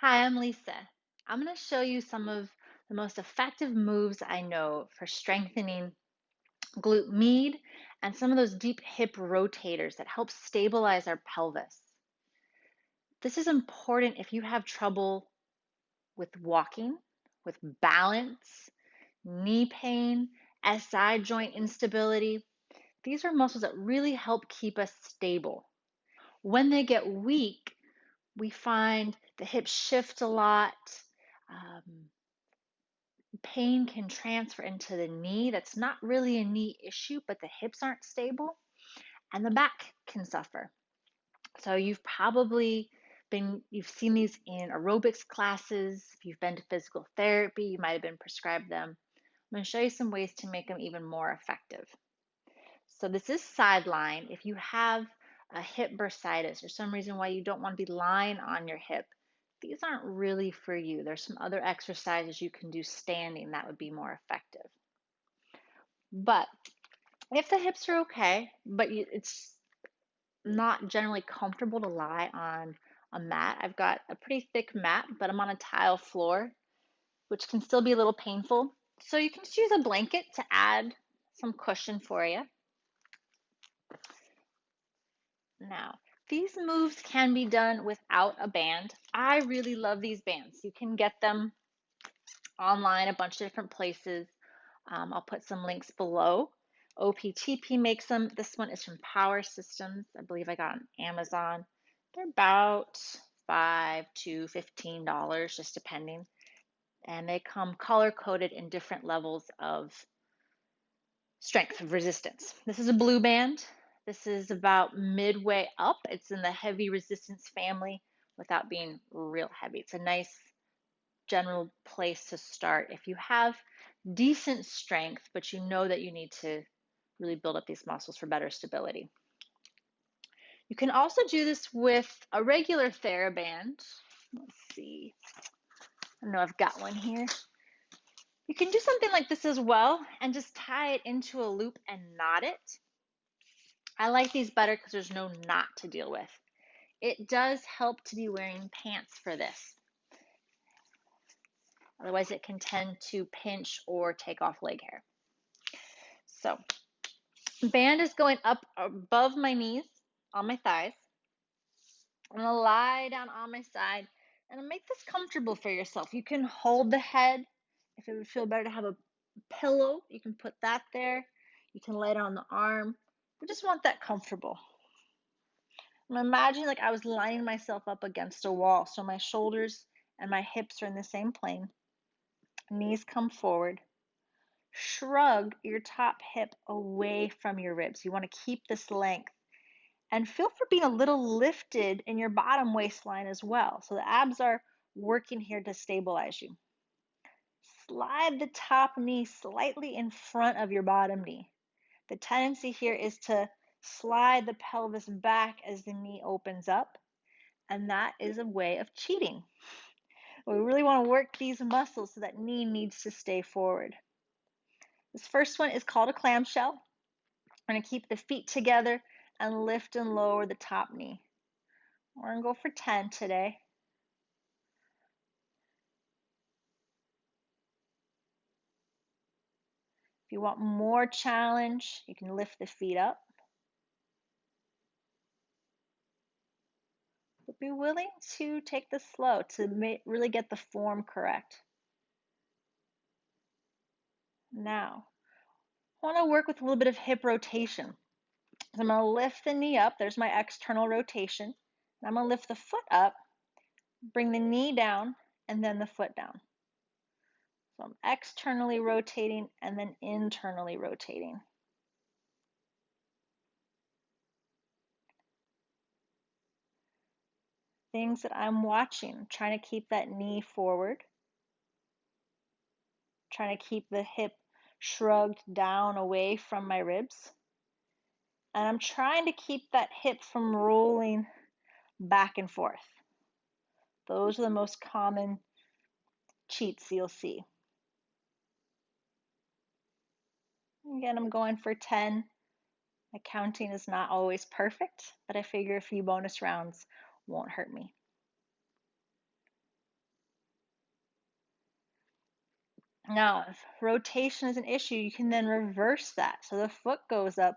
Hi, I'm Lisa. I'm going to show you some of the most effective moves I know for strengthening glute med and some of those deep hip rotators that help stabilize our pelvis. This is important if you have trouble with walking, with balance, knee pain, SI joint instability. These are muscles that really help keep us stable. When they get weak, we find the hips shift a lot. Um, Pain can transfer into the knee. That's not really a knee issue, but the hips aren't stable and the back can suffer. So you've seen these in aerobics classes. If you've been to physical therapy, you might have been prescribed them. I'm going to show you some ways to make them even more effective. So this is sideline. If you have a hip bursitis or some reason why you don't want to be lying on your hip, these aren't really for you. There's some other exercises you can do standing that would be more effective. But if the hips are okay, but it's not generally comfortable to lie on a mat, I've got a pretty thick mat, but I'm on a tile floor, which can still be a little painful. So you can just use a blanket to add some cushion for you. Now, these moves can be done without a band. I really love these bands. You can get them online a bunch of different places. I'll put some links below. OPTP makes them. This one is from Power Systems. I believe I got on Amazon. They're about $5 to $15, just depending. And they come color coded in different levels of strength of resistance. This is a blue band. This is about midway up. It's in the heavy resistance family without being real heavy. It's a nice general place to start. If you have decent strength, but you know that you need to really build up these muscles for better stability. You can also do this with a regular TheraBand. Let's see. I know I've got one here. You can do something like this as well and just tie it into a loop and knot it. I like these better because there's no knot to deal with. It does help to be wearing pants for this. Otherwise, it can tend to pinch or take off leg hair. So, band is going up above my knees on my thighs. I'm gonna lie down on my side and make this comfortable for yourself. You can hold the head. If it would feel better to have a pillow, you can put that there. You can lay it on the arm. We just want that comfortable. I'm imagining like I was lining myself up against a wall, so my shoulders and my hips are in the same plane. Knees come forward. Shrug your top hip away from your ribs. You want to keep this length. And feel for being a little lifted in your bottom waistline as well. So the abs are working here to stabilize you. Slide the top knee slightly in front of your bottom knee. The tendency here is to slide the pelvis back as the knee opens up, and that is a way of cheating. We really want to work these muscles so that knee needs to stay forward. This first one is called a clamshell. We're going to keep the feet together and lift and lower the top knee. We're going to go for 10 today. If you want more challenge, you can lift the feet up. But be willing to take this slow to really get the form correct. Now, I want to work with a little bit of hip rotation. So I'm going to lift the knee up. There's my external rotation. And I'm going to lift the foot up, bring the knee down, and then the foot down. So I'm externally rotating and then internally rotating. Things that I'm watching, trying to keep that knee forward, trying to keep the hip shrugged down away from my ribs. And I'm trying to keep that hip from rolling back and forth. Those are the most common cheats you'll see. Again, I'm going for 10. My counting is not always perfect, but I figure a few bonus rounds won't hurt me. Now, if rotation is an issue, you can then reverse that. So the foot goes up,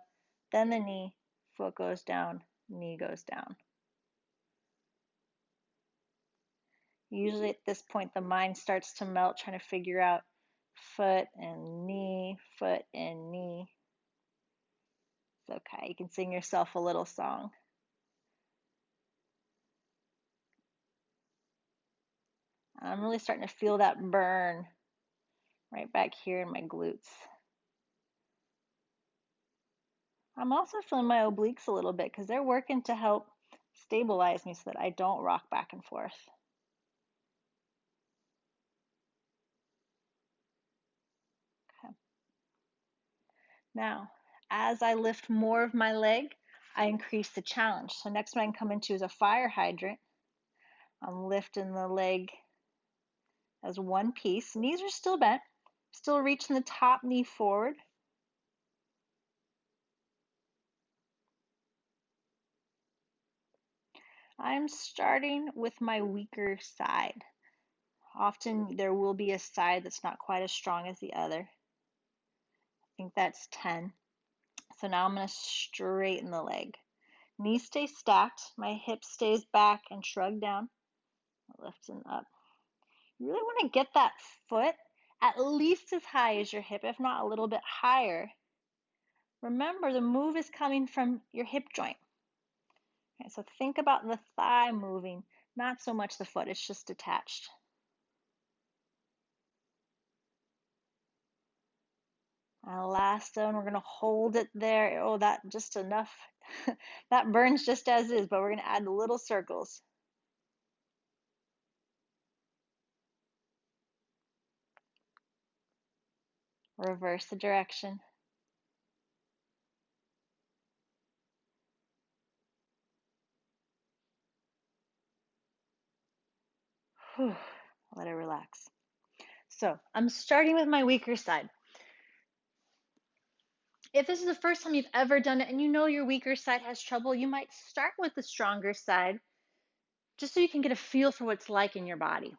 then the knee, foot goes down, knee goes down. Usually at this point, the mind starts to melt, trying to figure out foot and knee, foot and knee. It's okay. You can sing yourself a little song. I'm really starting to feel that burn right back here in my glutes. I'm also feeling my obliques a little bit because they're working to help stabilize me so that I don't rock back and forth. Okay. Now, as I lift more of my leg, I increase the challenge. So next one I can come into is a fire hydrant. I'm lifting the leg as one piece. Knees are still bent. Still reaching the top knee forward. I'm starting with my weaker side. Often there will be a side that's not quite as strong as the other. I think that's 10. So now I'm going to straighten the leg. Knees stay stacked. My hip stays back and shrugged down. Lifting up. You really want to get that foot at least as high as your hip, if not a little bit higher. Remember, the move is coming from your hip joint. Okay, so think about the thigh moving, not so much the foot, it's just attached. And last one, we're going to hold it there. Oh, that just enough. That burns just as is, but we're going to add little circles. Reverse the direction. Whew, let it relax. So I'm starting with my weaker side. If this is the first time you've ever done it and you know your weaker side has trouble, you might start with the stronger side just so you can get a feel for what it's like in your body.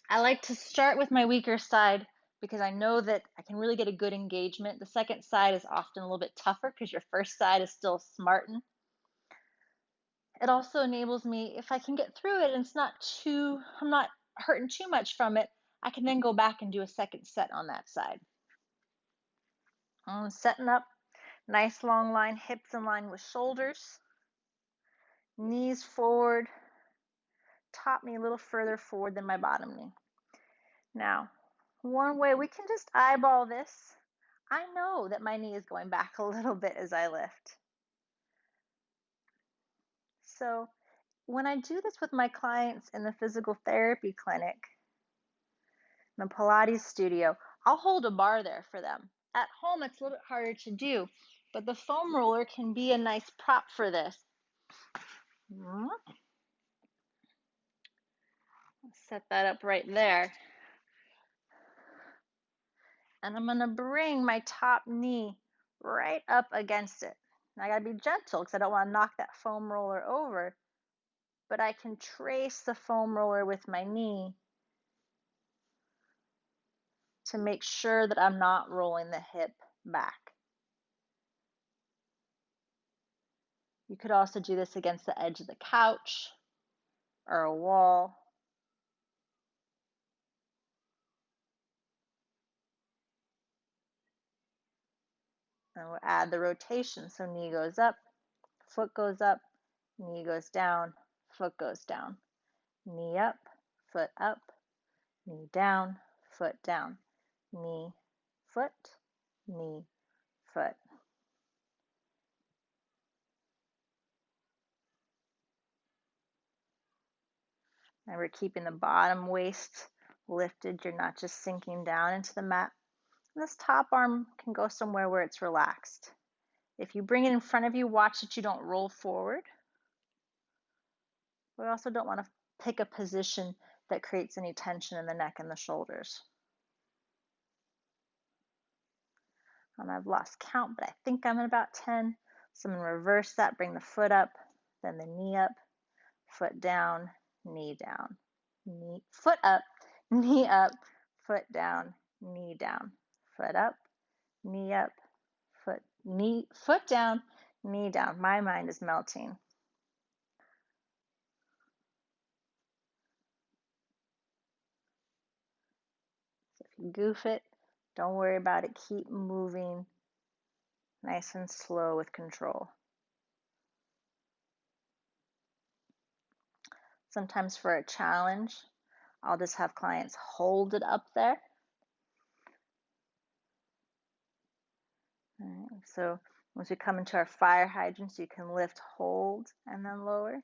I like to start with my weaker side because I know that I can really get a good engagement. The second side is often a little bit tougher because your first side is still smarting. It also enables me, if I can get through it and I'm not hurting too much from it, I can then go back and do a second set on that side. I'm setting up, nice long line, hips in line with shoulders, knees forward, top knee a little further forward than my bottom knee. Now, one way we can just eyeball this. I know that my knee is going back a little bit as I lift. So when I do this with my clients in the physical therapy clinic, in the Pilates studio, I'll hold a bar there for them. At home, it's a little bit harder to do, but the foam roller can be a nice prop for this. Set that up right there. And I'm going to bring my top knee right up against it. Now, I got to be gentle because I don't want to knock that foam roller over, but I can trace the foam roller with my knee to make sure that I'm not rolling the hip back. You could also do this against the edge of the couch or a wall. And we'll add the rotation. So knee goes up, foot goes up, knee goes down, foot goes down. Knee up, knee down, foot down. Knee, foot, knee, foot. And we're keeping the bottom waist lifted. You're not just sinking down into the mat. And this top arm can go somewhere where it's relaxed. If you bring it in front of you, watch that you don't roll forward. We also don't want to pick a position that creates any tension in the neck and the shoulders. And I've lost count, but I think I'm at about 10. So I'm going to reverse that, bring the foot up, then the knee up, foot down, knee down, foot up, foot down, knee down, foot up, knee up, foot down, knee down. My mind is melting. So if you goof it, don't worry about it. Keep moving nice and slow with control. Sometimes for a challenge, I'll just have clients hold it up there. All right, so once we come into our fire hydrants, you can lift, hold, and then lower.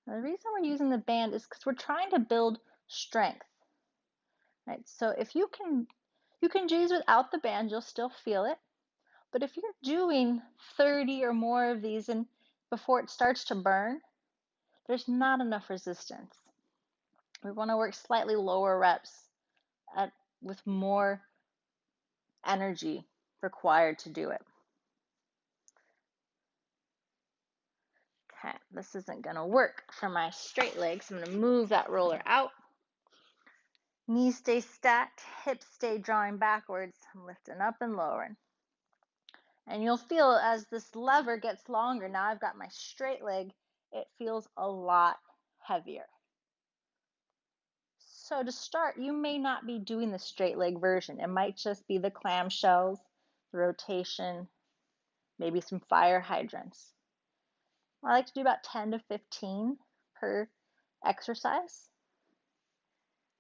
And the reason we're using the band is because we're trying to build strength. Right? So if you can use without the band, you'll still feel it. But if you're doing 30 or more of these and before it starts to burn, there's not enough resistance. We want to work slightly lower reps with more energy required to do it. Okay, this isn't going to work for my straight legs. I'm going to move that roller out. Knees stay stacked, hips stay drawing backwards. I'm lifting up and lowering. And you'll feel as this lever gets longer, now I've got my straight leg, it feels a lot heavier. So to start, you may not be doing the straight leg version. It might just be the clamshells, the rotation, maybe some fire hydrants. I like to do about 10 to 15 per exercise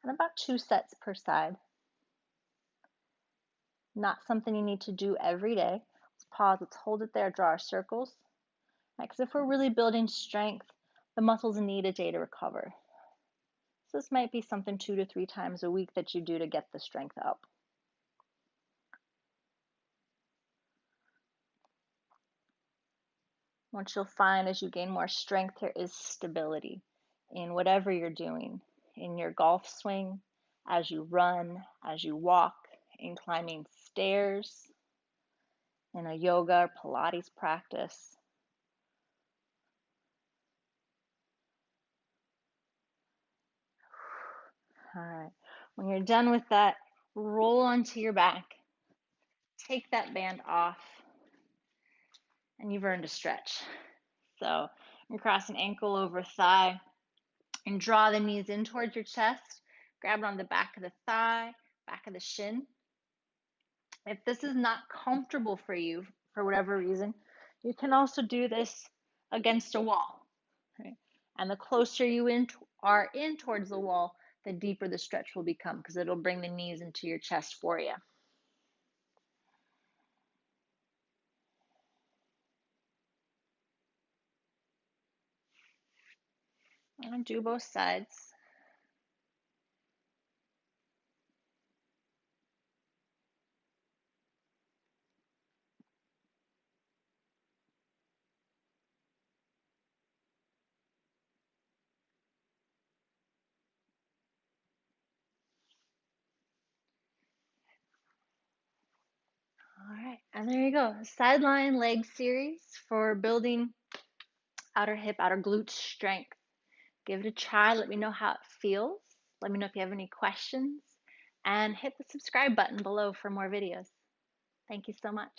and about 2 sets per side. Not something you need to do every day. Let's pause, let's hold it there, draw our circles. Because if we're really building strength, the muscles need a day to recover. So this might be something 2 to 3 times a week that you do to get the strength up. What you'll find as you gain more strength, there is stability in whatever you're doing. In your golf swing, as you run, as you walk, in climbing stairs, in a yoga or Pilates practice. All right, when you're done with that, roll onto your back, take that band off, and you've earned a stretch. So you cross an ankle over thigh and draw the knees in towards your chest. Grab it on the back of the thigh, back of the shin. If this is not comfortable for you for whatever reason, you can also do this against a wall. Right? And the closer you are in towards the wall, the deeper the stretch will become because it'll bring the knees into your chest for you. And do both sides. All right, and there you go. Sideline leg series for building outer hip, outer glute strength. Give it a try. Let me know how it feels. Let me know if you have any questions. And hit the subscribe button below for more videos. Thank you so much.